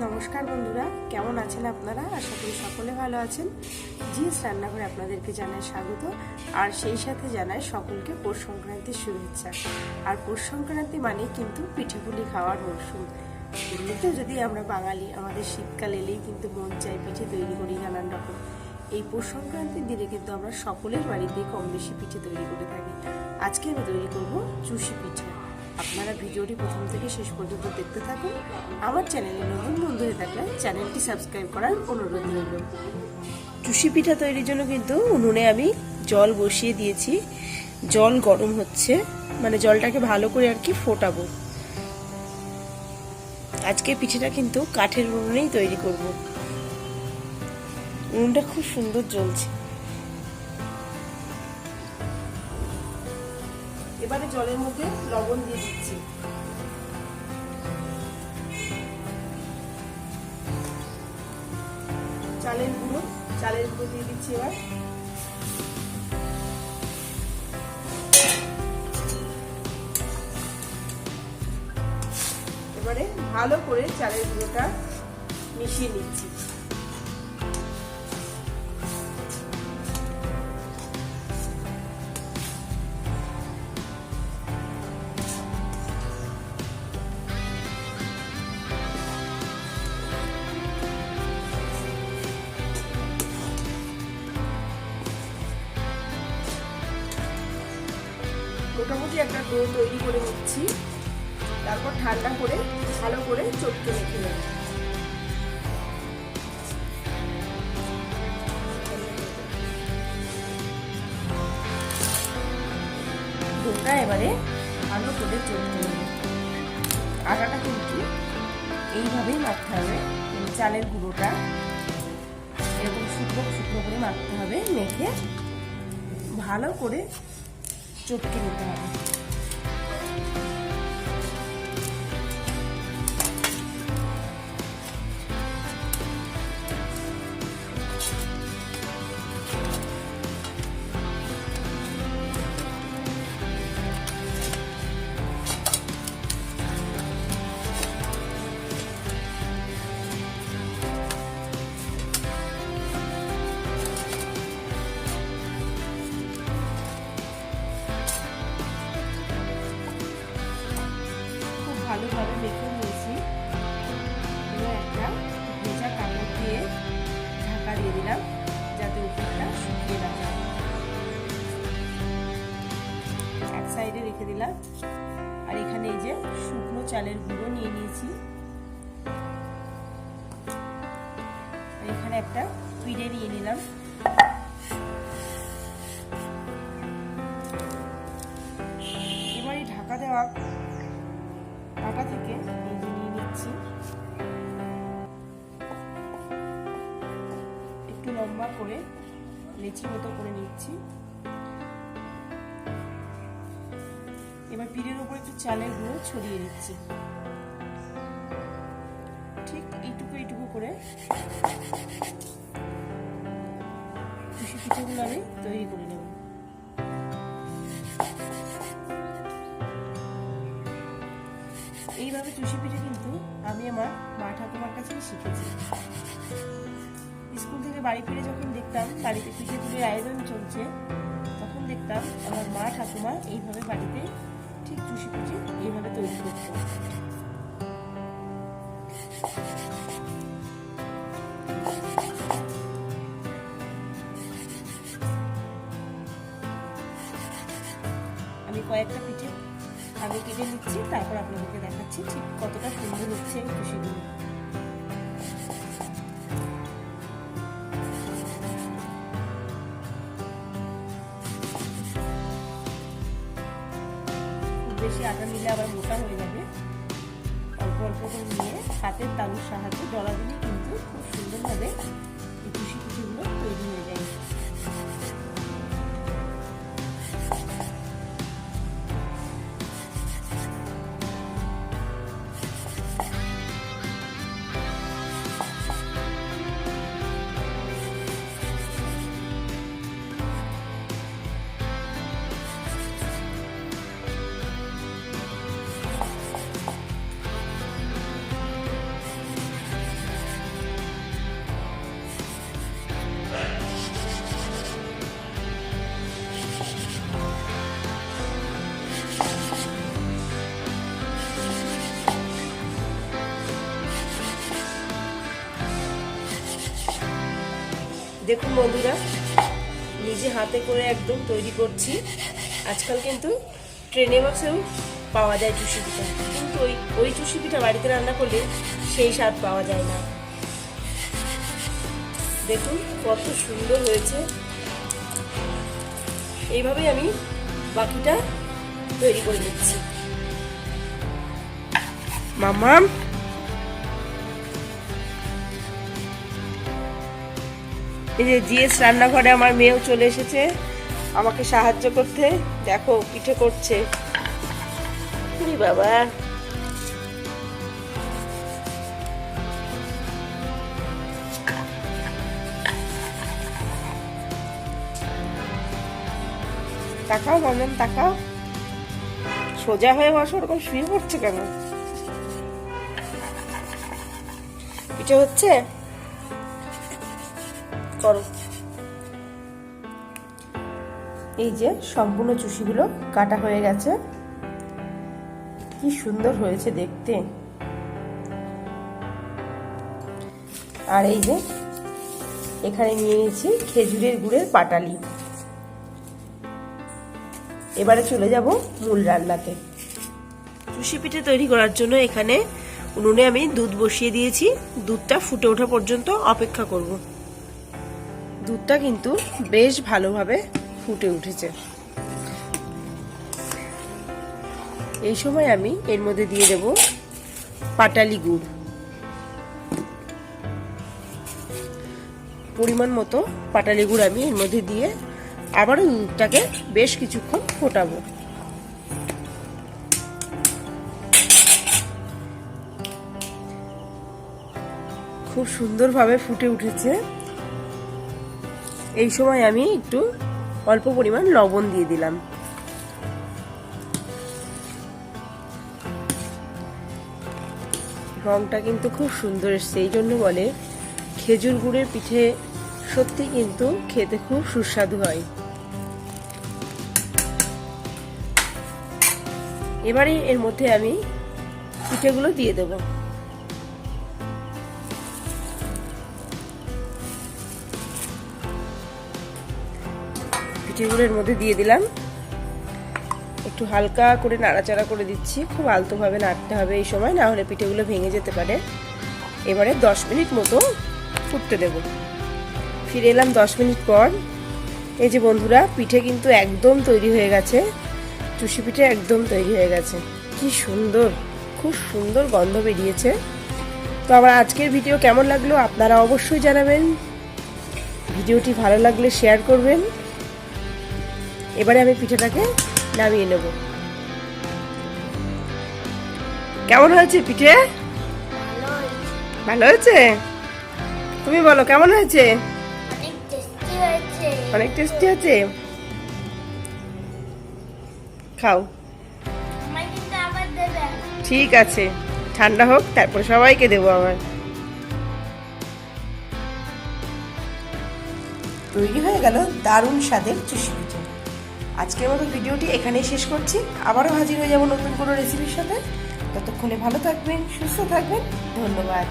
নমস্কার বন্ধুরা, কেমন আছেন আপনারা? আশা করি সকলে ভালো আছেন। জিএস রান্নাঘরে আপনাদেরকে জানাই স্বাগত, আর সেই সাথে জানাই সকলকে পৌষ সংক্রান্তির শুভেচ্ছা। আর পৌষ সংক্রান্তি মানে কিন্তু পিঠেপুলি খাওয়ার মরশুম। এমনিতেও যদি আমরা বাঙালি, আমাদের শীতকাল এলেই কিন্তু মন চাই পিঠে তৈরি করি নানান রকম। এই পৌষ সংক্রান্তির দিনে কিন্তু আমরা সকলের বাড়িতেই কম বেশি পিঠে তৈরি করে থাকি। আজকে আমি তৈরি করব চুষি পিঠে। আপনারা ভিডিওটি প্রথম থেকে শেষ পর্যন্ত দেখতে থাকুন। আমার চ্যানেলে নতুন বন্ধু হয়ে থাকলে চ্যানেলটি সাবস্ক্রাইব করার অনুরোধ রইল। চুষি পিঠা তৈরির জন্য কিন্তু উনুনে আমি জল বসিয়ে দিয়েছি। জল গরম হচ্ছে, মানে জলটাকে ভালো করে আর কি ফোটাবো। আজকে পিঠেটা কিন্তু কাঠের উনুনেই তৈরি করব। উনুনটা খুব সুন্দর জ্বলছে। এবারে জলের মধ্যে লবণ দিয়ে দিচ্ছি। চালের গুঁড়ো দিয়ে দিচ্ছি। এবারে ভালো করে চালের গুঁড়োটা মিশিয়ে নিচ্ছি। মোটামুটি একটা ডো তৈরি করে নিচ্ছি। তারপর ঠান্ডা করে ভালো করে চটকে মেখে নেব। ডোটা এবারে ভালো করে চটকে নেব। আটাটা কিন্তু এইভাবেই মাখতে হবে। চালের গুঁড়োটা এরকম শুকনো শুকনো করে মাখতে হবে। মেখে ভালো করে চটকে নিতে হবে। ভালোভাবে মেখে নিয়েছি। এবার একটা ভেজা কাপড় দিয়ে ঢাকা দিয়ে দিলাম, যাতে উপরটা শুকিয়ে না যায়। এক সাইডে রেখে দিলাম। আর এখানে এই যে শুকনো চালের গুঁড়ো নিয়ে নিয়েছি। আর এখানে একটা পিঠে নিয়ে নিলাম। এবার এই ঢাকা দেওয়া আটা থেকে এই যে নিয়ে নিচ্ছি। একটু লম্বা করে লেচি মতো করে নিচ্ছি। এবার পিঠের উপর একটু চালের গুঁড়ো ছড়িয়ে দিচ্ছি। ঠিক এইটুকু করে চুষি পিঠেগুলো আমি তৈরি করে নেব। এইভাবে চুষি পিঠে কিন্তু আমি আমার মা ঠাকুমার কাছেই শিখেছি। স্কুল থেকে বাড়ি ফিরে যখন দেখতাম বাড়িতে পিঠে পুলির আয়োজন চলছে, তখন দেখতাম আমার মা ঠাকুমা এইভাবে বাড়িতে ঠিক চুষি পিঠে এইভাবে তৈরি করত। আমি কয়েকটা পিঠে আগে কেটে নিচ্ছি, তারপর আপনাদেরকে দেখাচ্ছি ঠিক কতটা সুন্দর হচ্ছে এই চুষিগুলো। খুব বেশি আটা নিলে আবার মোটা হয়ে যাবে। অল্প অল্প করে নিয়ে হাতের তালুর সাহায্যে ডলা দিলে কিন্তু খুব সুন্দরভাবে এই চুষি পিঠেগুলো তৈরি হয়ে যায়। দেখুন বন্ধুরা, নিজে হাতে করে একদম তৈরি করছি। আজকাল কিন্তু ট্রেনে বসেও পাওয়া যায় চুষি পিঠা, কিন্তু ওই চুষি পিঠা বাড়িতে রান্না করলে সেই স্বাদ পাওয়া যায় না। দেখুন কত সুন্দর হয়েছে। এইভাবেই আমি বাকিটা তৈরি করে নিচ্ছি। মামাম, এই যে জিএস রান্নাঘরে আমার মেয়েও চলে এসেছে আমাকে সাহায্য করতে। দেখো পিঠে করছে। বাবা, তাকাও মামাম, তাকাও। সোজা হয়ে বসো, ওরকম শুয়ে পড়ছে কেন? পিঠে হচ্ছে, করো। এই যে সম্পূর্ণ চুষিগুলো কাটা হয়ে গেছে, কি সুন্দর হয়েছে দেখতে। আর এই যে এখানে নিয়ে নিয়েছি খেজুরের গুড়ের পাটালি। এবারে চলে যাব মূল রান্নাতে। চুষি পিঠে তৈরি করার জন্য এখানে উনুনে আমি দুধ বসিয়ে দিয়েছি। দুধটা ফুটে ওঠা পর্যন্ত অপেক্ষা করব। দুধটা কিন্তু বেশ ভালোভাবে ফুটে উঠেছে। এই সময় আমি এর মধ্যে দিয়ে দেব পাটালি গুড়। পরিমাণ মতো পাটালি গুড় আমি এর মধ্যে দিয়ে আবারও দুধটাকে বেশ কিছুক্ষণ ফোটাবো। খুব সুন্দরভাবে ফুটে উঠেছে। এই সময় আমি একটু অল্প পরিমাণ লবণ দিয়ে দিলাম। রংটা কিন্তু খুব সুন্দর এসছে। এই জন্য বলে খেজুর গুড়ের পিঠে সত্যি কিন্তু খেতে খুব সুস্বাদু হয়। এবারে এর মধ্যে আমি পিঠেগুলো দিয়ে দেব। পিঠেগুলোর মধ্যে দিয়ে দিলাম। একটু হালকা করে নাড়াচাড়া করে দিচ্ছি, খুব আলতোভাবে নাড়তে হবে এই সময়, না হলে পিঠেগুলো ভেঙে যেতে পারে। এবারে 10 মিনিট মতো ফুটতে দেব। ফিরে এলাম 10 মিনিট পর। এই যে বন্ধুরা, পিঠে কিন্তু একদম তৈরি হয়ে গেছে। চুষি পিঠে একদম তৈরি হয়ে গেছে। কি সুন্দর, খুব সুন্দর গন্ধ বেরিয়েছে। তো আমার আজকের ভিডিও কেমন লাগলো আপনারা অবশ্যই জানাবেন। ভিডিওটি ভালো লাগলে শেয়ার করবেন। এবারে আমি পিঠেটাকে নামিয়ে নেব। কেমন হয়েছে পিঠে? ভালো হয়েছে? তুমি বলো কেমন হয়েছে? অনেক টেস্টি আছে। খাও। ঠিক আছে, ঠান্ডা হোক তারপর সবাইকে দেবো আবার। তৈরি হয়ে গেল দারুণ স্বাদের চুষি পিঠে। আজকের মতো ভিডিওটি এখানেই শেষ করছি। আবারও হাজির হয়ে যাব নতুন কোনো রেসিপির সাথে। ততক্ষণে ভালো থাকবেন, সুস্থ থাকবেন। ধন্যবাদ।